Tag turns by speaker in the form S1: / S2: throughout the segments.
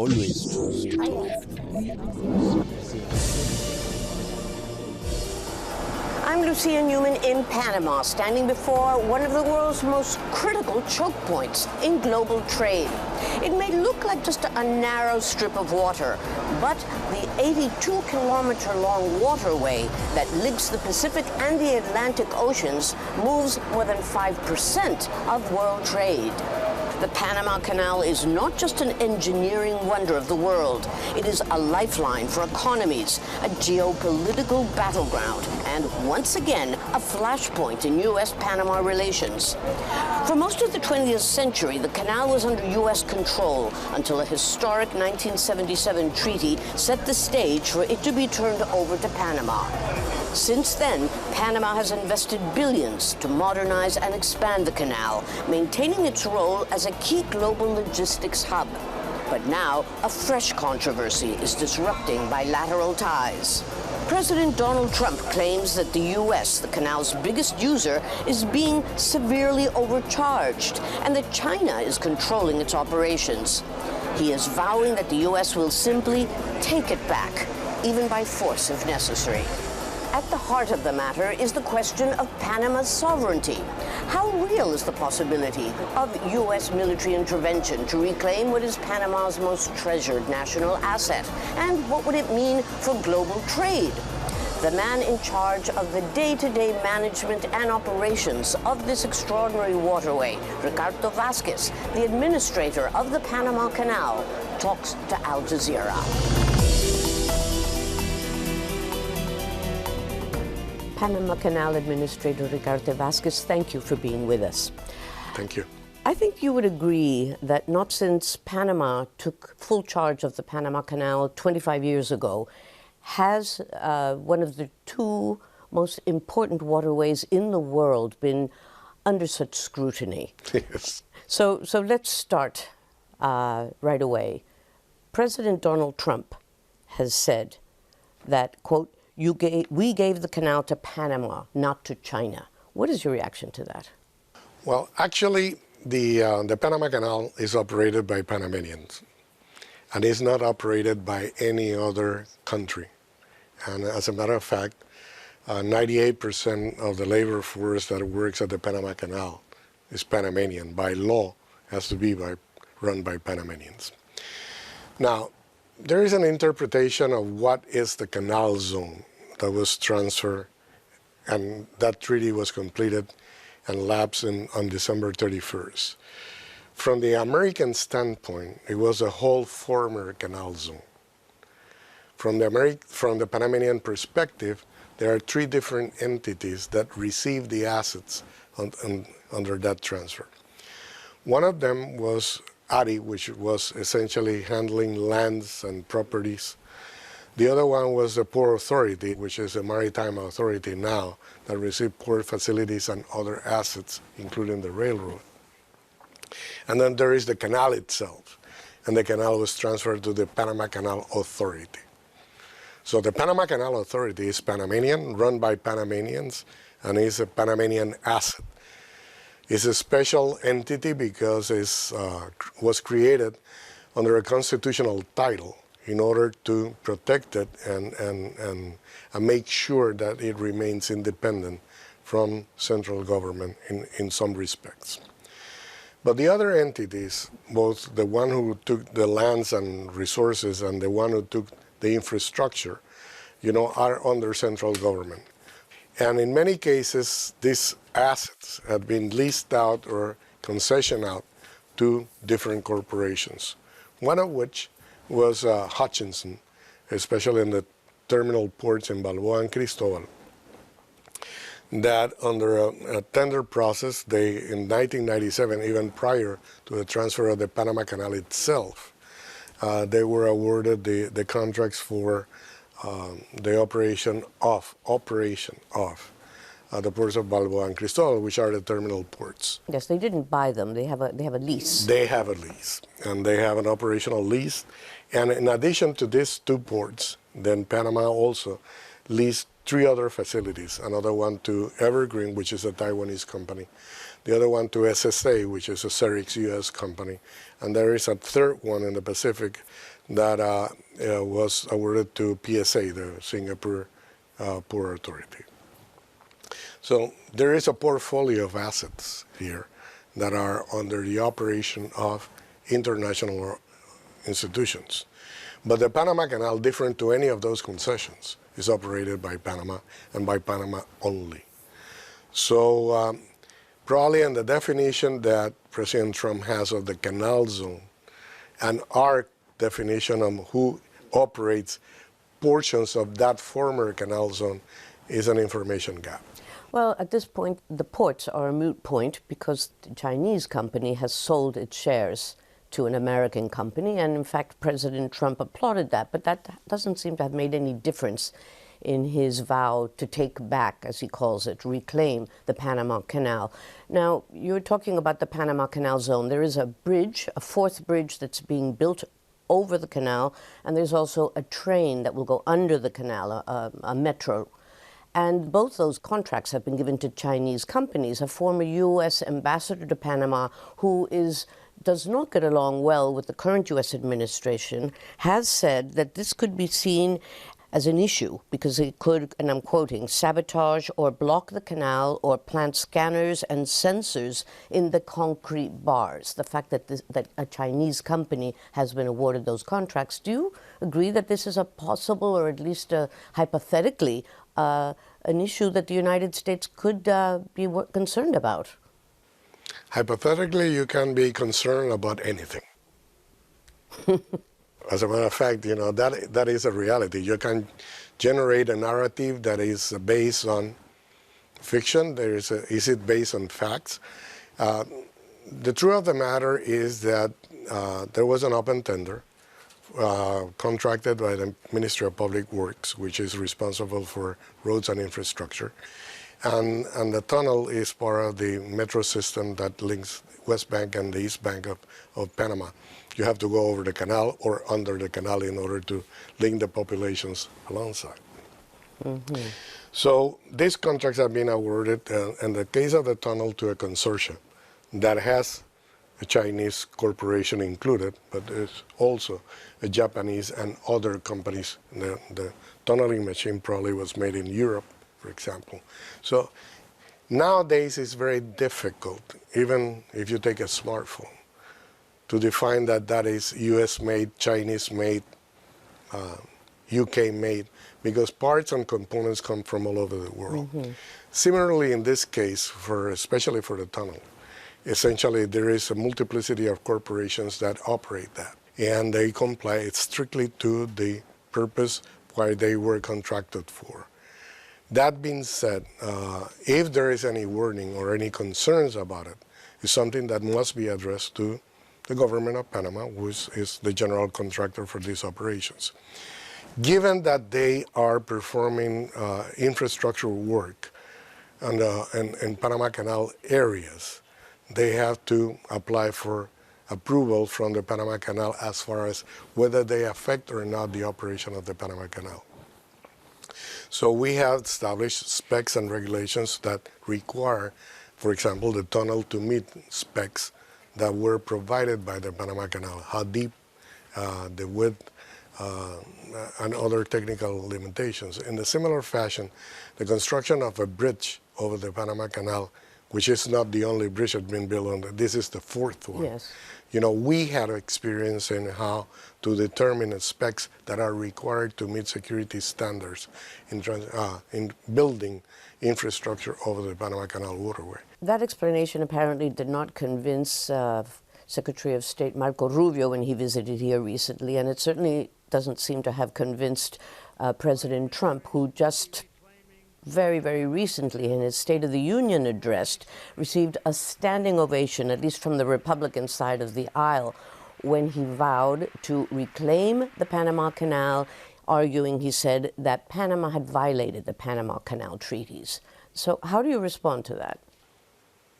S1: Always true.
S2: I'm Lucia Newman in Panama, standing before one of the world's most critical choke points in global trade. It may look like just a narrow strip of water, but the 82-kilometer-long waterway that links the Pacific and the Atlantic Oceans moves more than 5% of world trade. The Panama Canal is not just an engineering wonder of the world. It is a lifeline for economies, a geopolitical battleground, and once again, a flashpoint in U.S.-Panama relations. For most of the 20th century, the canal was under U.S. control until a historic 1977 treaty set the stage for it to be turned over to Panama. Since then, Panama has invested billions to modernize and expand the canal, maintaining its role as a key global logistics hub. But now, a fresh controversy is disrupting bilateral ties. President Donald Trump claims that the U.S., the canal's biggest user, is being severely overcharged, and that China is controlling its operations. He is vowing that the U.S. will simply take it back, even by force if necessary. At the heart of the matter is the question of Panama's sovereignty. How real is the possibility of U.S. military intervention to reclaim what is Panama's most treasured national asset? And what would it mean for global trade? The man in charge of the day-to-day management and operations of this extraordinary waterway, Ricaurte Vasquez, the administrator of the Panama Canal, talks to Al Jazeera. Panama Canal Administrator Ricaurte Vasquez, thank you for being with us.
S3: Thank you.
S2: I think you would agree that not since Panama took full charge of the Panama Canal 25 years ago has one of the two most important waterways in the world been under such scrutiny.
S3: Yes.
S2: So let's start right away. President Donald Trump has said that, quote, we gave the canal to Panama, not to China. What is your reaction to that?
S3: Well, actually, the Panama Canal is operated by Panamanians, and is not operated by any other country. And as a matter of fact, 98% of the labor force that works at the Panama Canal is Panamanian. By law, has to be run by Panamanians. Now, there is an interpretation of what is the canal zone that was transferred, and that treaty was completed and lapsed on December 31st. From the American standpoint, it was a whole former canal zone. From the Panamanian perspective, there are three different entities that receive the assets under that transfer. One of them was ARI, which was essentially handling lands and properties. The other one was the Port Authority, which is a maritime authority now that receives port facilities and other assets, including the railroad. And then there is the canal itself, and the canal was transferred to the Panama Canal Authority. So the Panama Canal Authority is Panamanian, run by Panamanians, and is a Panamanian asset. It's a special entity because it was created under a constitutional title in order to protect it and make sure that it remains independent from central government in some respects. But the other entities, both the one who took the lands and resources and the one who took the infrastructure, are under central government. And in many cases, these assets have been leased out or concessioned out to different corporations, one of which was Hutchinson, especially in the terminal ports in Balboa and Cristobal, that under a tender process, in 1997, even prior to the transfer of the Panama Canal itself, they were awarded the contracts for the operation of the ports of Balboa and Cristobal, which are the terminal ports.
S2: Yes, they didn't buy them. They have a lease.
S3: They have a lease, and they have an operational lease. And in addition to these two ports, then Panama also leased three other facilities. Another one to Evergreen, which is a Taiwanese company. The other one to SSA, which is a Cerix U.S. company. And there is a third one in the Pacific that was awarded to PSA, the Singapore Port Authority. So there is a portfolio of assets here that are under the operation of international institutions. But the Panama Canal, different to any of those concessions, is operated by Panama and by Panama only. So probably in the definition that President Trump has of the canal zone and our definition of who operates portions of that former canal zone is an information gap.
S2: Well, at this point, the ports are a moot point because the Chinese company has sold its shares to an American company, and in fact, President Trump applauded that, but that doesn't seem to have made any difference in his vow to take back, as he calls it, reclaim the Panama Canal. Now, you're talking about the Panama Canal zone. There is a bridge, a fourth bridge that's being built over the canal, and there's also a train that will go under the canal, a metro. And both those contracts have been given to Chinese companies. A former U.S. ambassador to Panama, who does not get along well with the current U.S. administration, has said that this could be seen as an issue because it could, and I'm quoting, sabotage or block the canal or plant scanners and sensors in the concrete bars. The fact that that a Chinese company has been awarded those contracts. Do you agree that this is a possible, or at least hypothetically, an issue that the United States could be concerned about?
S3: Hypothetically, you can be concerned about anything. As a matter of fact, you know, that is a reality. You can generate a narrative that is based on fiction. Is it based on facts? The truth of the matter is that there was an open tender contracted by the Ministry of Public Works, which is responsible for roads and infrastructure. And the tunnel is part of the metro system that links West Bank and the East Bank of Panama. You have to go over the canal or under the canal in order to link the populations alongside. Mm-hmm. So these contracts have been awarded, in the case of the tunnel, to a consortium that has a Chinese corporation included, but there's also a Japanese and other companies. The tunneling machine probably was made in Europe, for example. So nowadays it's very difficult, even if you take a smartphone, to define that is US-made, Chinese-made, UK-made, because parts and components come from all over the world. Mm-hmm. Similarly, in this case, especially for the tunnel, essentially there is a multiplicity of corporations that operate that, and they comply strictly to the purpose why they were contracted for. That being said, if there is any warning or any concerns about it, it's something that must be addressed to the government of Panama, which is the general contractor for these operations. Given that they are performing infrastructure work in Panama Canal areas, they have to apply for approval from the Panama Canal as far as whether they affect or not the operation of the Panama Canal. So we have established specs and regulations that require, for example, the tunnel to meet specs that were provided by the Panama Canal, how deep, the width, and other technical limitations. In a similar fashion, the construction of a bridge over the Panama Canal, which is not the only bridge that's been built on, this is the fourth one. Yes. You know, we had experience in how to determine the specs that are required to meet security standards in building infrastructure over the Panama Canal waterway.
S2: That explanation apparently did not convince Secretary of State Marco Rubio when he visited here recently, and it certainly doesn't seem to have convinced President Trump, who just very, very recently in his State of the Union address received a standing ovation, at least from the Republican side of the aisle, when he vowed to reclaim the Panama Canal, arguing, he said, that Panama had violated the Panama Canal treaties. So how do you respond to that?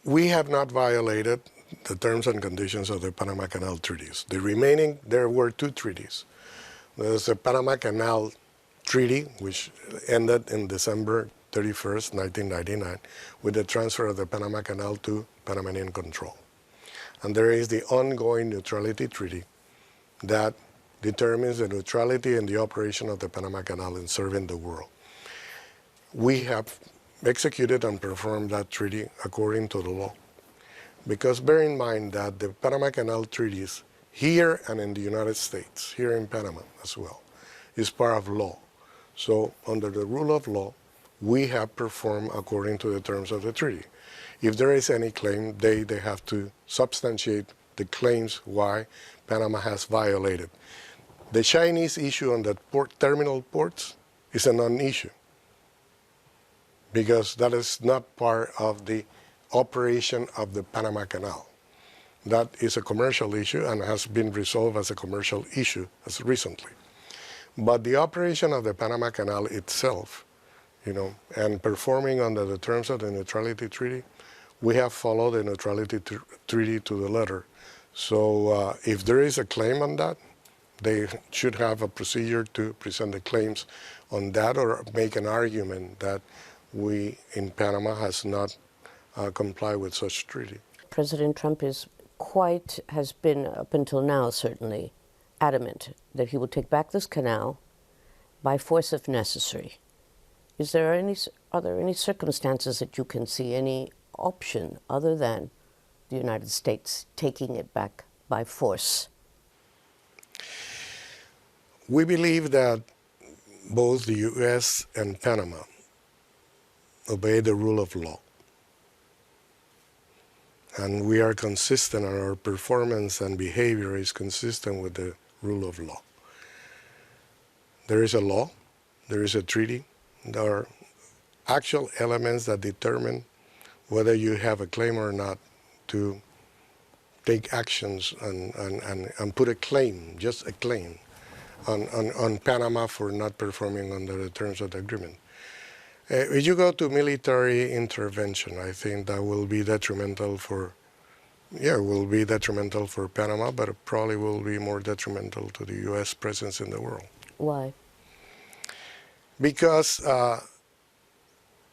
S3: We have not violated the terms and conditions of the Panama Canal treaties. There were two treaties. There's the Panama Canal Treaty, which ended in December 31st, 1999, with the transfer of the Panama Canal to Panamanian control. And there is the ongoing neutrality treaty that determines the neutrality and the operation of the Panama Canal in serving the world. We have executed and performed that treaty according to the law. Because bear in mind that the Panama Canal treaties here and in the United States, here in Panama as well, is part of law. So under the rule of law, we have performed according to the terms of the treaty. If there is any claim, they have to substantiate the claims why Panama has violated. The Chinese issue on the terminal ports is a non-issue because that is not part of the operation of the Panama Canal. That is a commercial issue and has been resolved as a commercial issue as recently. But the operation of the Panama Canal itself, and performing under the terms of the neutrality treaty, we have followed the neutrality treaty to the letter. So if there is a claim on that, they should have a procedure to present the claims on that or make an argument that we in Panama has not complied with such treaty.
S2: President Trump has been, up until now certainly, adamant that he will take back this canal by force if necessary. Are there any circumstances that you can see, any option other than the United States taking it back by force?
S3: We believe that both the U.S. and Panama obey the rule of law. And we are consistent, and our performance and behavior is consistent with the rule of law. There is a law, there is a treaty, there are actual elements that determine whether you have a claim or not to take actions and put a claim, just a claim, on Panama for not performing under the terms of the agreement. If you go to military intervention, I think that will be detrimental for Panama, but it probably will be more detrimental to the U.S. presence in the world.
S2: Why?
S3: Because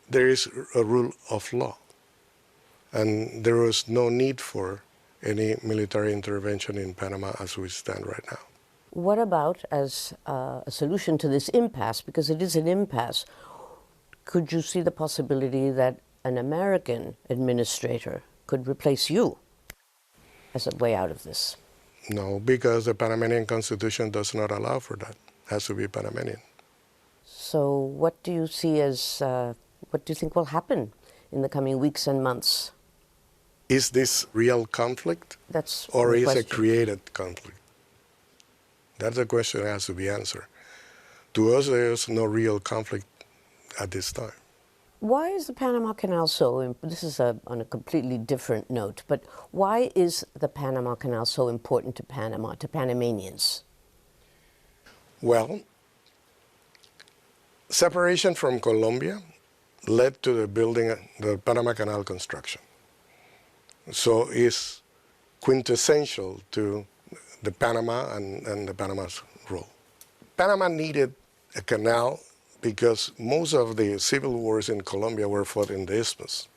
S3: there is a rule of law, and there was no need for any military intervention in Panama as we stand right now.
S2: What about, as a solution to this impasse, because it is an impasse, could you see the possibility that an American administrator could replace you as a way out of this?
S3: No, because the Panamanian Constitution does not allow for that. It has to be Panamanian.
S2: So what do you see as, what do you think will happen in the coming weeks and months?
S3: Is this real conflict?
S2: That's
S3: or
S2: the
S3: is
S2: question.
S3: it created conflict? That's a question that has to be answered. To us, there is no real conflict at this time.
S2: Why is the Panama Canal so, this is on a completely different note, but why is the Panama Canal so important to Panama, to Panamanians?
S3: Well, separation from Colombia led to the building of the Panama Canal construction. So it's quintessential to the Panama and the Panama's role. Panama needed a canal because most of the civil wars in Colombia were fought in the Isthmus,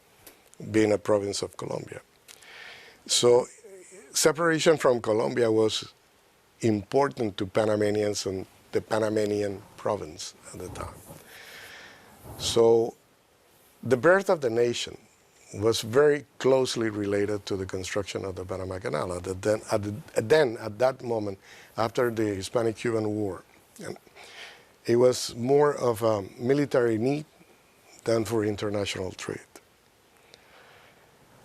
S3: being a province of Colombia. So separation from Colombia was important to Panamanians and the Panamanian province at the time. So the birth of the nation was very closely related to the construction of the Panama Canal. At that moment, after the Hispanic-Cuban War, and it was more of a military need than for international trade.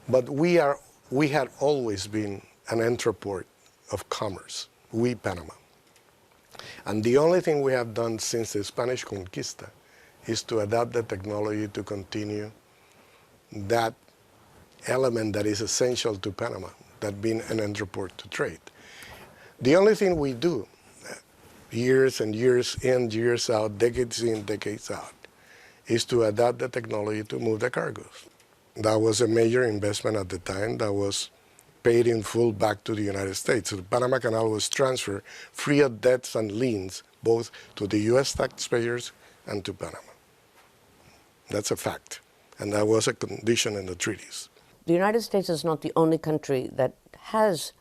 S3: But we had always been an entreport of commerce, we Panama. And the only thing we have done since the Spanish Conquista is to adapt the technology to continue that element that is essential to Panama, that being an entreport to trade. The only thing we do, years and years in, years out, decades in, decades out, is to adapt the technology to move the cargoes. That was a major investment at the time that was paid in full back to the United States. So the Panama Canal was transferred free of debts and liens, both to the U.S. taxpayers and to Panama. That's a fact, and that was a condition in the treaties.
S2: The United States is not the only country that has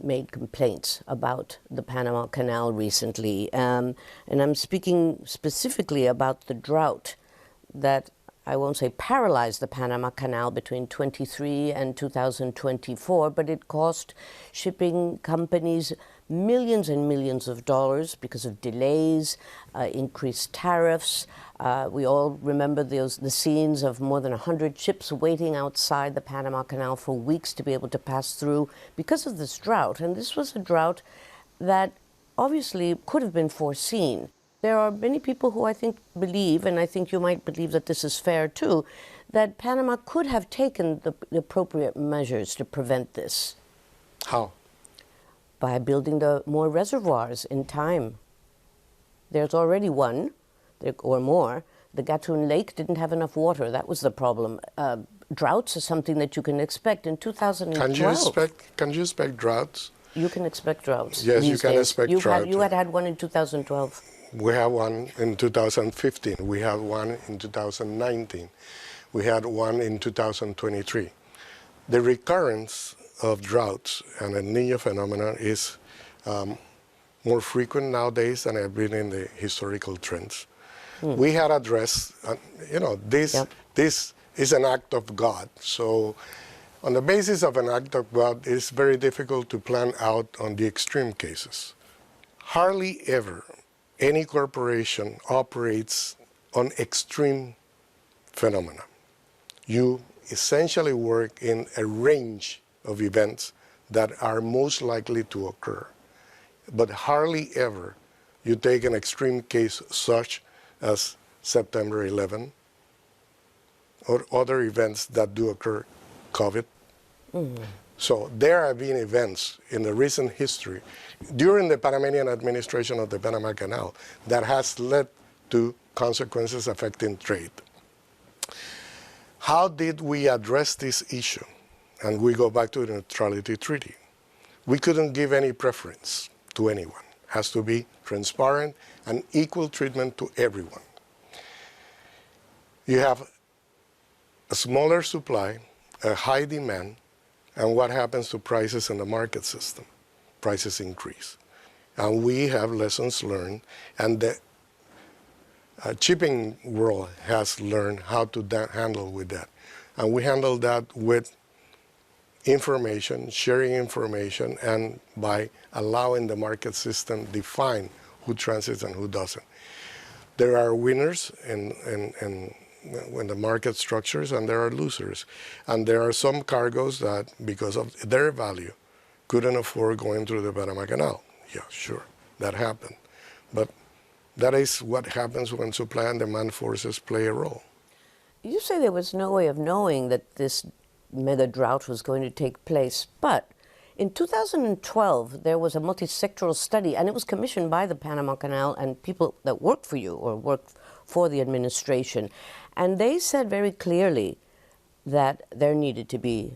S2: made complaints about the Panama Canal recently. And I'm speaking specifically about the drought that, I won't say paralyzed the Panama Canal between 23 and 2024, but it cost shipping companies millions and millions of dollars because of delays, increased tariffs. We all remember the scenes of more than 100 ships waiting outside the Panama Canal for weeks to be able to pass through because of this drought. And this was a drought that obviously could have been foreseen. There are many people who I think believe, and I think you might believe that this is fair too, that Panama could have taken the appropriate measures to prevent this.
S3: How?
S2: By building more reservoirs in time. There's already one, or more. The Gatun Lake didn't have enough water. That was the problem. Droughts are something that you can expect in 2012.
S3: Can you expect droughts?
S2: You can expect droughts.
S3: Yes, you can expect droughts.
S2: You had one in 2012.
S3: We had one in 2015. We had one in 2019. We had one in 2023. The recurrence of droughts and El Niño phenomenon is more frequent nowadays than have been in the historical trends. We had addressed, this is an act of God. So on the basis of an act of God, it's very difficult to plan out on the extreme cases. Hardly ever any corporation operates on extreme phenomena. You essentially work in a range of events that are most likely to occur. But hardly ever you take an extreme case such as September 11 or other events that do occur, COVID. So there have been events in the recent history during the Panamanian administration of the Panama Canal that has led to consequences affecting trade. How did we address this issue? And we go back to the neutrality treaty. We couldn't give any preference to anyone. It has to be transparent and equal treatment to everyone. You have a smaller supply, a high demand, and what happens to prices in the market system? Prices increase. And we have lessons learned, and the shipping world has learned how to handle with that. And we handle that with information, sharing information, and by allowing the market system define who transits and who doesn't. There are winners when the market structures, and there are losers. And there are some cargoes that, because of their value, couldn't afford going through the Panama Canal. Yeah, sure, that happened. But that is what happens when supply and demand forces play a role.
S2: You say there was no way of knowing that this mega drought was going to take place, but in 2012 there was a multi-sectoral study, and it was commissioned by the Panama Canal and people that worked for you or worked for the administration, and they said very clearly that there needed to be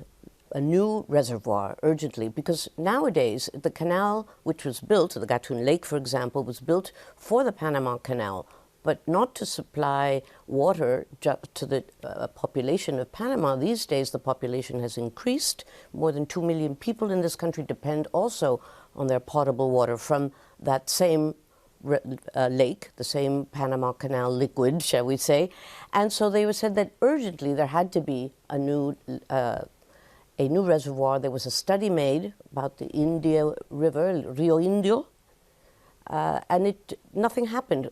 S2: a new reservoir urgently, because nowadays the canal which was built, the Gatun Lake for example, was built for the Panama Canal, but not to supply water to the population of Panama. These days the population has increased. More than 2 million people in this country depend also on their potable water from that same lake, the same Panama Canal liquid, shall we say. And so they said that urgently there had to be a new reservoir. There was a study made about the India River, Rio Indio, and nothing happened.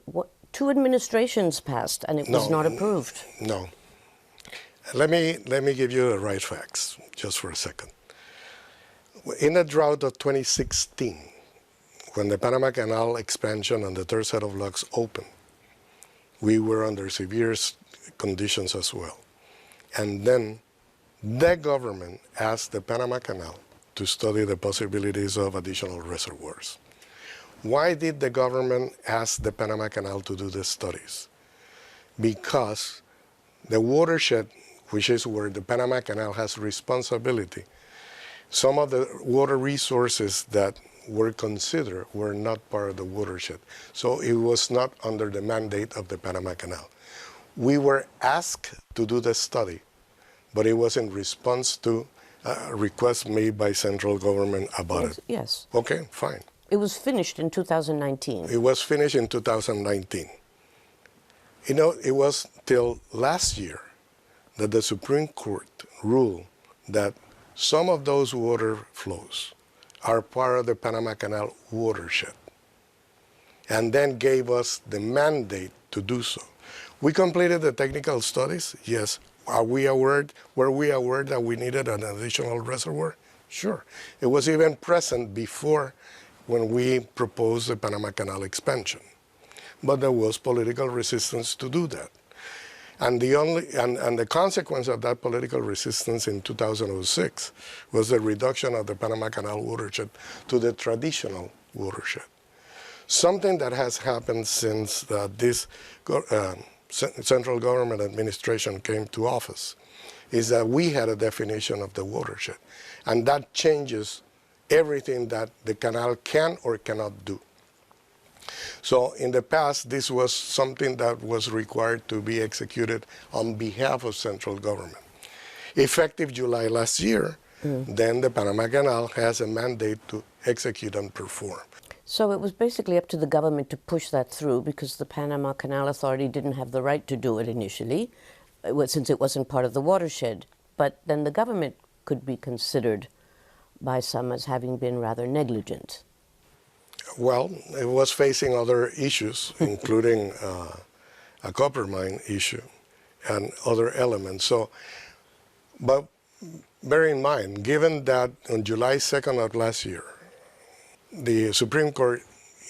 S2: 2 administrations passed, and it was not approved.
S3: No. Let me give you the right facts, just for a second. In the drought of 2016, when the Panama Canal expansion and the third set of locks opened, we were under severe conditions as well. And then the government asked the Panama Canal to study the possibilities of additional reservoirs. Why did the government ask the Panama Canal to do these studies? Because the watershed, which is where the Panama Canal has responsibility, some of the water resources that were considered were not part of the watershed. So it was not under the mandate of the Panama Canal. We were asked to do the study, but it was in response to request made by central government about it?
S2: Yes.
S3: Okay, fine.
S2: It was finished in 2019.
S3: It was finished in 2019. You know, it was till last year that the Supreme Court ruled that some of those water flows are part of the Panama Canal watershed, and then gave us the mandate to do so. We completed the technical studies, yes. Were we aware that we needed an additional reservoir? Sure. It was even present before when we proposed the Panama Canal expansion. But there was political resistance to do that. And the consequence of that political resistance in 2006 was the reduction of the Panama Canal watershed to the traditional watershed. Something that has happened since this central government administration came to office is that we had a definition of the watershed, and that changes everything that the canal can or cannot do. So in the past, this was something that was required to be executed on behalf of central government. Effective July last year, then the Panama Canal has a mandate to execute and perform.
S2: So it was basically up to the government to push that through because the Panama Canal Authority didn't have the right to do it initially, since it wasn't part of the watershed. But then the government could be considered by some as having been rather negligent.
S3: Well, it was facing other issues, including a copper mine issue and other elements. So, but bear in mind, given that on July 2nd of last year, the Supreme Court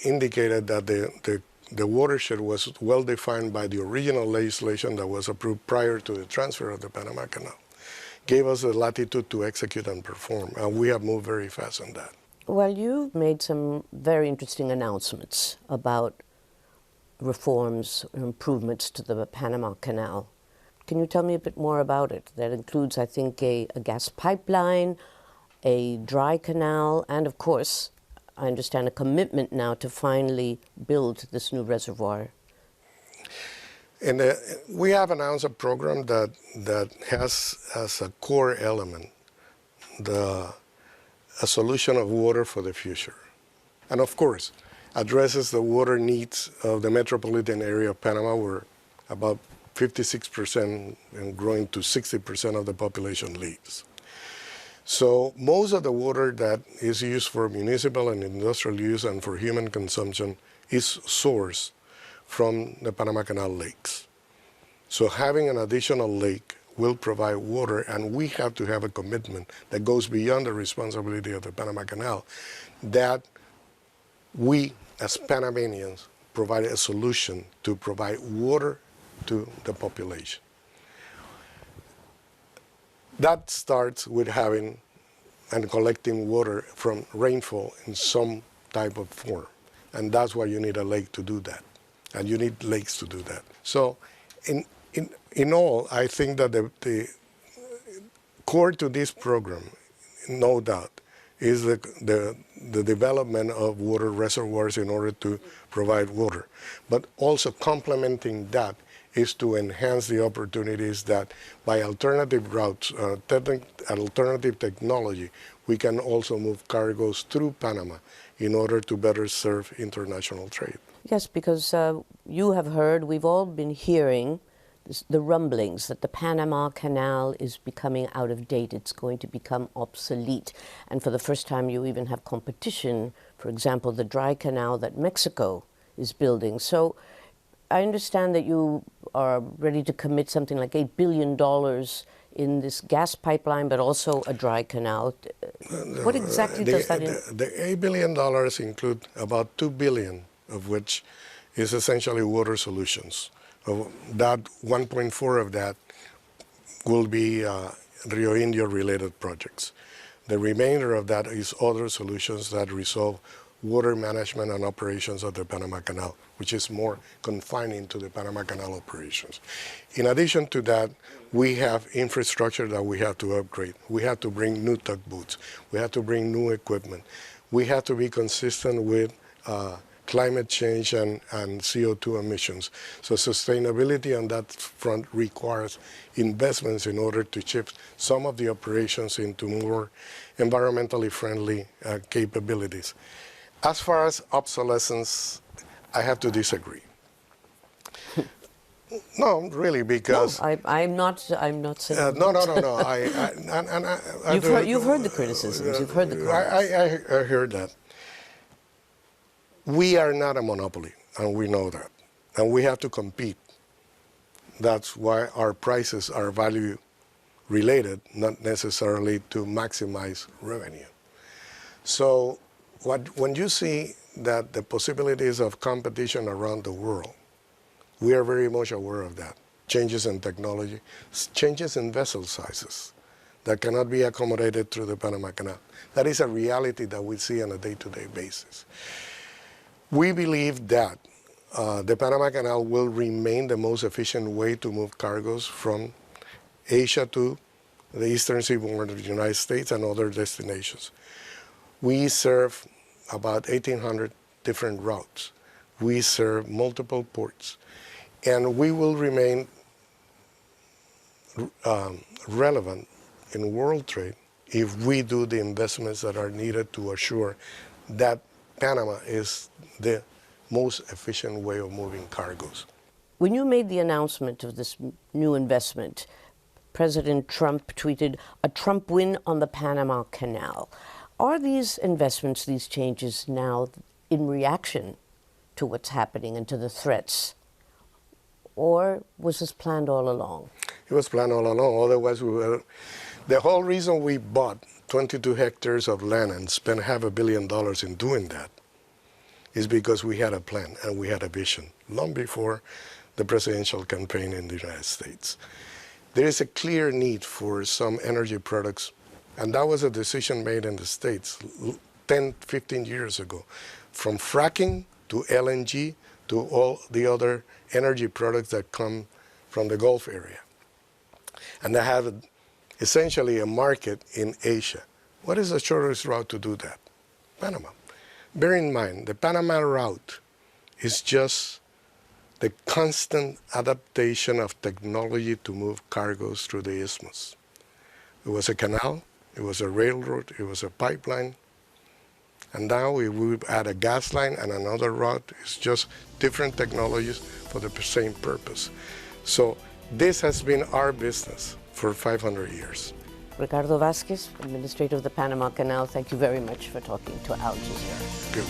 S3: indicated that the watershed was well defined by the original legislation that was approved prior to the transfer of the Panama Canal, gave us the latitude to execute and perform, and we have moved very fast on that.
S2: Well, you made some very interesting announcements about reforms and improvements to the Panama Canal. Can you tell me a bit more about it? That includes, I think, a gas pipeline, a dry canal, and of course, I understand a commitment now to finally build this new reservoir.
S3: And we have announced a program that has as a core element a solution of water for the future. And of course, addresses the water needs of the metropolitan area of Panama, where about 56% and growing to 60% of the population lives. So most of the water that is used for municipal and industrial use and for human consumption is sourced from the Panama Canal lakes. So having an additional lake will provide water, and we have to have a commitment that goes beyond the responsibility of the Panama Canal, that we as Panamanians provide a solution to provide water to the population. That starts with having and collecting water from rainfall in some type of form. And that's why you need a lake to do that. And you need lakes to do that. So in all, I think that the core to this program, no doubt, is the development of water reservoirs in order to provide water. But also complementing that is to enhance the opportunities that by alternative routes, alternative technology, we can also move cargoes through Panama in order to better serve international trade.
S2: Yes, because you have heard, we've all been hearing the rumblings that the Panama Canal is becoming out of date. It's going to become obsolete. And for the first time, you even have competition, for example, the dry canal that Mexico is building. So I understand that you are ready to commit something like $8 billion in this gas pipeline, but also a dry canal. What exactly does that include?
S3: The $8 billion include about $2 billion of which is essentially water solutions. That 1.4 of that will be Rio Indio related projects. The remainder of that is other solutions that resolve water management and operations of the Panama Canal, which is more confining to the Panama Canal operations. In addition to that, we have infrastructure that we have to upgrade. We have to bring new tugboats. We have to bring new equipment. We have to be consistent with climate change and CO2 emissions. So sustainability on that front requires investments in order to shift some of the operations into more environmentally friendly capabilities. As far as obsolescence, I have to disagree. No, really, because
S2: no, I'm not saying.
S3: no.
S2: You've heard the criticisms. You've heard the comments.
S3: I heard that. We are not a monopoly, and we know that, and we have to compete. That's why our prices are value related, not necessarily to maximize revenue. So, when you see that the possibilities of competition around the world, we are very much aware of that. Changes in technology, changes in vessel sizes that cannot be accommodated through the Panama Canal. That is a reality that we see on a day-to-day basis. We believe that the Panama Canal will remain the most efficient way to move cargoes from Asia to the eastern seaboard of the United States and other destinations. We serve about 1,800 different routes. We serve multiple ports. And we will remain relevant in world trade if we do the investments that are needed to assure that Panama is the most efficient way of moving cargoes.
S2: When you made the announcement of this new investment, President Trump tweeted, "A Trump win on the Panama Canal." Are these investments, these changes now in reaction to what's happening and to the threats? Or was this planned all along?
S3: It was planned all along. Otherwise, the whole reason we bought 22 hectares of land and spent $500 million in doing that is because we had a plan and we had a vision long before the presidential campaign in the United States. There is a clear need for some energy products, and that was a decision made in the States 10, 15 years ago, from fracking to LNG to all the other energy products that come from the Gulf area. And they have essentially a market in Asia. What is the shortest route to do that? Panama. Bear in mind, the Panama route is just the constant adaptation of technology to move cargoes through the isthmus. It was a canal, it was a railroad, it was a pipeline, and now we would add a gas line and another route. It's just different technologies for the same purpose. So this has been our business for 500 years.
S2: Ricaurte Vasquez, Administrator of the Panama Canal, thank you very much for talking to Al Jazeera.
S3: Good.